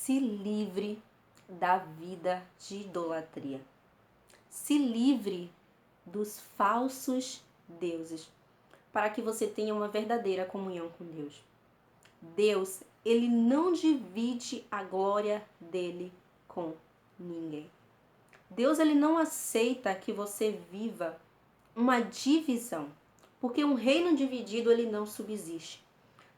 Se livre da vida de idolatria. Se livre dos falsos deuses, para que você tenha uma verdadeira comunhão com Deus. Deus, ele não divide a glória dele com ninguém. Deus, ele não aceita que você viva uma divisão, porque um reino dividido, ele não subsiste.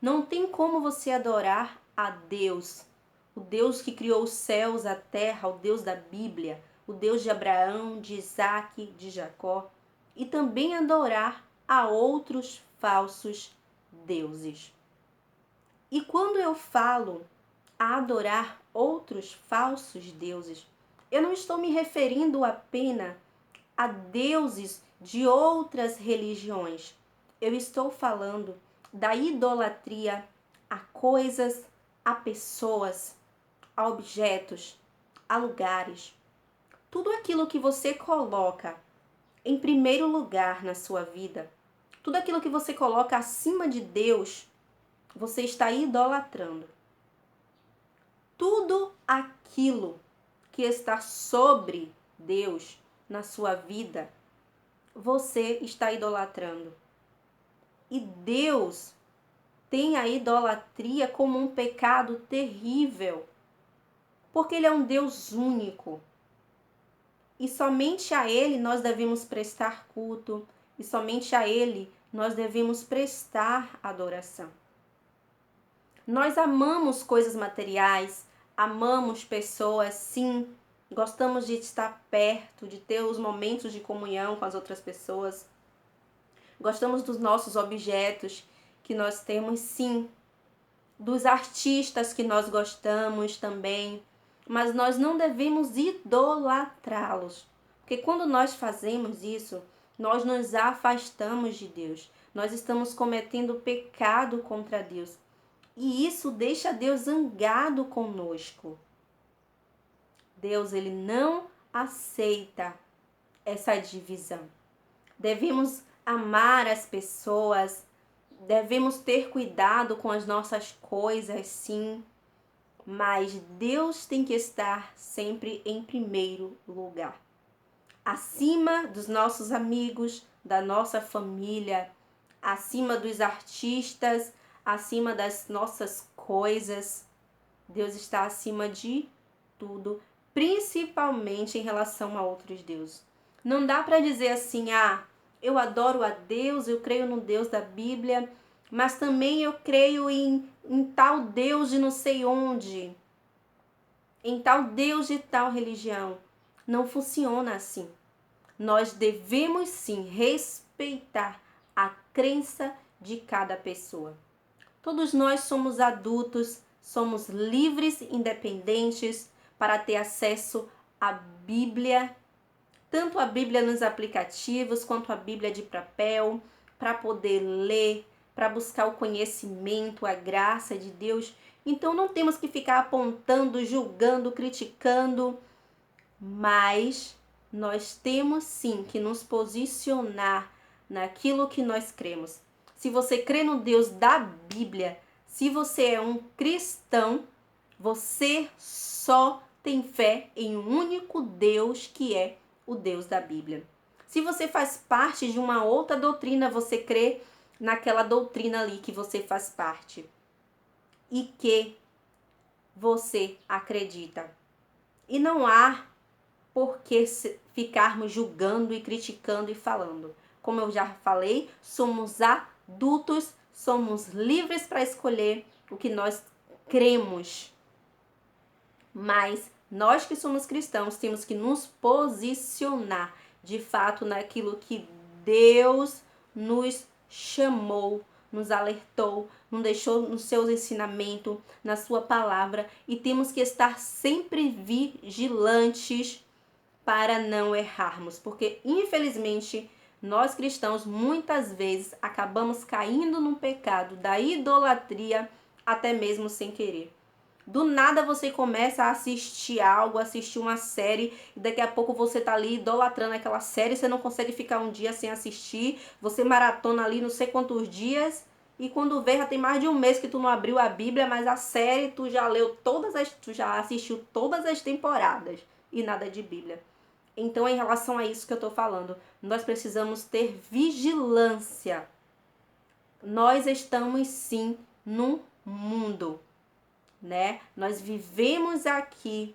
Não tem como você adorar a Deus, o Deus que criou os céus, a terra, o Deus da Bíblia, o Deus de Abraão, de Isaac, de Jacó, e também adorar a outros falsos deuses. E quando eu falo a adorar outros falsos deuses, eu não estou me referindo apenas a deuses de outras religiões. Eu estou falando da idolatria a coisas, a pessoas, a objetos, a lugares. Tudo aquilo que você coloca em primeiro lugar na sua vida, tudo aquilo que você coloca acima de Deus, você está idolatrando. Tudo aquilo que está sobre Deus na sua vida, você está idolatrando. E Deus tem a idolatria como um pecado terrível, porque Ele é um Deus único. E somente a Ele nós devemos prestar culto, e somente a Ele nós devemos prestar adoração. Nós amamos coisas materiais, amamos pessoas, sim, gostamos de estar perto, de ter os momentos de comunhão com as outras pessoas. Gostamos dos nossos objetos que nós temos, sim, dos artistas que nós gostamos também, mas nós não devemos idolatrá-los, porque quando nós fazemos isso, nós nos afastamos de Deus, nós estamos cometendo pecado contra Deus, e isso deixa Deus zangado conosco. Deus, ele não aceita essa divisão. Devemos amar as pessoas, devemos ter cuidado com as nossas coisas, sim, mas Deus tem que estar sempre em primeiro lugar. Acima dos nossos amigos, da nossa família, acima dos artistas, acima das nossas coisas. Deus está acima de tudo, principalmente em relação a outros deuses. Não dá para dizer assim, eu adoro a Deus, eu creio no Deus da Bíblia, mas também eu creio em tal Deus de não sei onde, em tal Deus de tal religião. Não funciona assim. Nós devemos sim respeitar a crença de cada pessoa. Todos nós somos adultos, somos livres, independentes para ter acesso à Bíblia, tanto a Bíblia nos aplicativos quanto a Bíblia de papel, para poder ler, para buscar o conhecimento, a graça de Deus. Então não temos que ficar apontando, julgando, criticando, mas nós temos sim que nos posicionar naquilo que nós cremos. Se você crê no Deus da Bíblia, se você é um cristão, você só tem fé em um único Deus, que é o Deus da Bíblia. Se você faz parte de uma outra doutrina, você crê naquela doutrina ali que você faz parte e que você acredita. E não há por que ficarmos julgando e criticando e falando. Como eu já falei, somos adultos, somos livres para escolher o que nós cremos. Mas nós que somos cristãos temos que nos posicionar de fato naquilo que Deus nos chamou, nos alertou, nos deixou nos seus ensinamentos, na sua palavra, e temos que estar sempre vigilantes para não errarmos, porque infelizmente nós cristãos muitas vezes acabamos caindo no pecado da idolatria, até mesmo sem querer. Do nada você começa a assistir algo, assistir uma série, e daqui a pouco você tá ali idolatrando aquela série, você não consegue ficar um dia sem assistir, você maratona ali não sei quantos dias, e quando vê já tem mais de um mês que tu não abriu a Bíblia, mas a série tu já tu já assistiu todas as temporadas e nada de Bíblia. Então, em relação a isso que eu tô falando, nós precisamos ter vigilância. Nós estamos sim num mundo, né? Nós vivemos aqui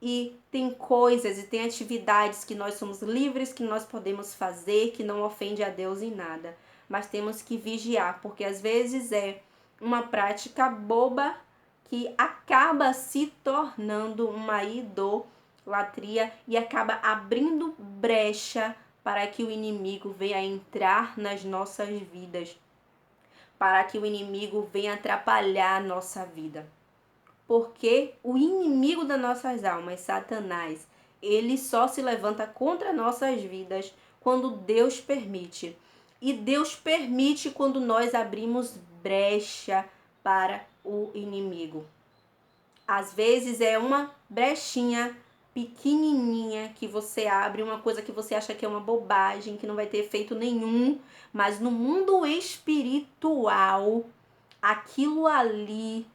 e tem coisas e tem atividades que nós somos livres, que nós podemos fazer, que não ofende a Deus em nada. Mas temos que vigiar, porque às vezes é uma prática boba que acaba se tornando uma idolatria e acaba abrindo brecha para que o inimigo venha entrar nas nossas vidas, para que o inimigo venha atrapalhar a nossa vida. Porque o inimigo das nossas almas, Satanás, ele só se levanta contra nossas vidas quando Deus permite. E Deus permite quando nós abrimos brecha para o inimigo. Às vezes é uma brechinha pequenininha que você abre, uma coisa que você acha que é uma bobagem, que não vai ter efeito nenhum, mas no mundo espiritual, aquilo ali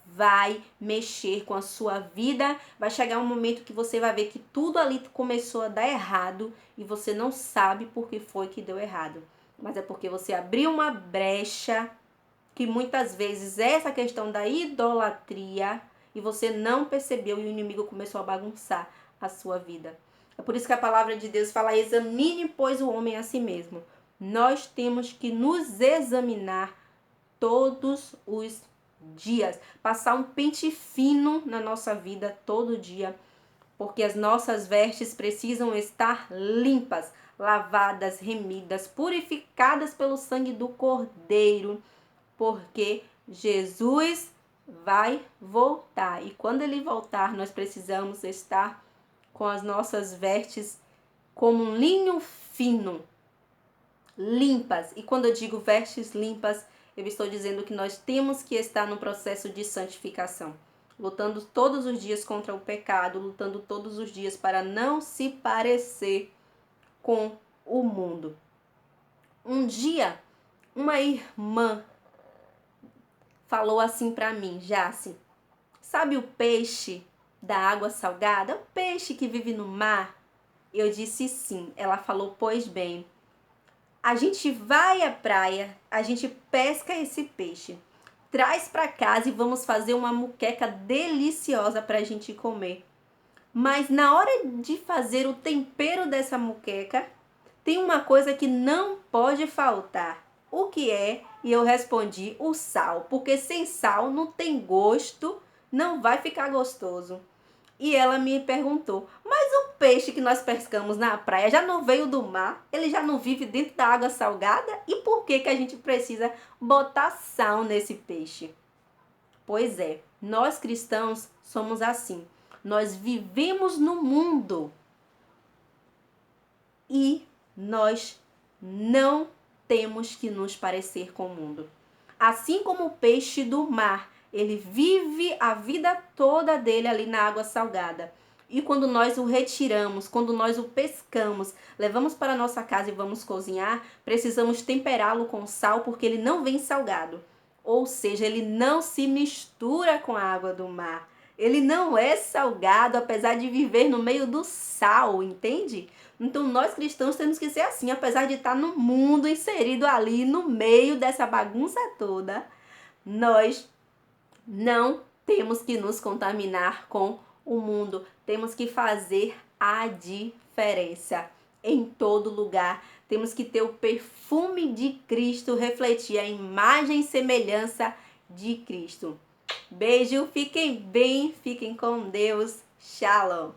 vai mexer com a sua vida, vai chegar um momento que você vai ver que tudo ali começou a dar errado e você não sabe por que foi que deu errado. Mas é porque você abriu uma brecha, que muitas vezes é essa questão da idolatria, e você não percebeu e o inimigo começou a bagunçar a sua vida. É por isso que a palavra de Deus fala: examine, pois, o homem a si mesmo. Nós temos que nos examinar todos os dias, passar um pente fino na nossa vida todo dia, porque as nossas vestes precisam estar limpas, lavadas, remidas, purificadas pelo sangue do Cordeiro, porque Jesus vai voltar. E quando ele voltar, nós precisamos estar com as nossas vestes como um linho fino, limpas. E quando eu digo vestes limpas, eu estou dizendo que nós temos que estar no processo de santificação, lutando todos os dias contra o pecado, lutando todos os dias para não se parecer com o mundo. Um dia, uma irmã falou assim para mim: Jace, sabe o peixe da água salgada? O peixe que vive no mar? Eu disse sim. Ela falou: pois bem, a gente vai à praia, a gente pesca esse peixe, traz para casa e vamos fazer uma moqueca deliciosa para a gente comer. Mas na hora de fazer o tempero dessa moqueca, tem uma coisa que não pode faltar. O que é? E eu respondi: o sal, porque sem sal não tem gosto, não vai ficar gostoso. E ela me perguntou: mas o peixe que nós pescamos na praia já não veio do mar? Ele já não vive dentro da água salgada? E por que que a gente precisa botar sal nesse peixe? Pois é, nós cristãos somos assim. Nós vivemos no mundo e nós não temos que nos parecer com o mundo. Assim como o peixe do mar, ele vive a vida toda dele ali na água salgada. E quando nós o retiramos, quando nós o pescamos, levamos para a nossa casa e vamos cozinhar, precisamos temperá-lo com sal, porque ele não vem salgado. Ou seja, ele não se mistura com a água do mar. Ele não é salgado, apesar de viver no meio do sal, entende? Então, nós cristãos temos que ser assim, apesar de estar no mundo, inserido ali no meio dessa bagunça toda, nós não temos que nos contaminar com o mundo. Temos que fazer a diferença em todo lugar. Temos que ter o perfume de Cristo, refletir a imagem e semelhança de Cristo. Beijo, fiquem bem, fiquem com Deus. Shalom.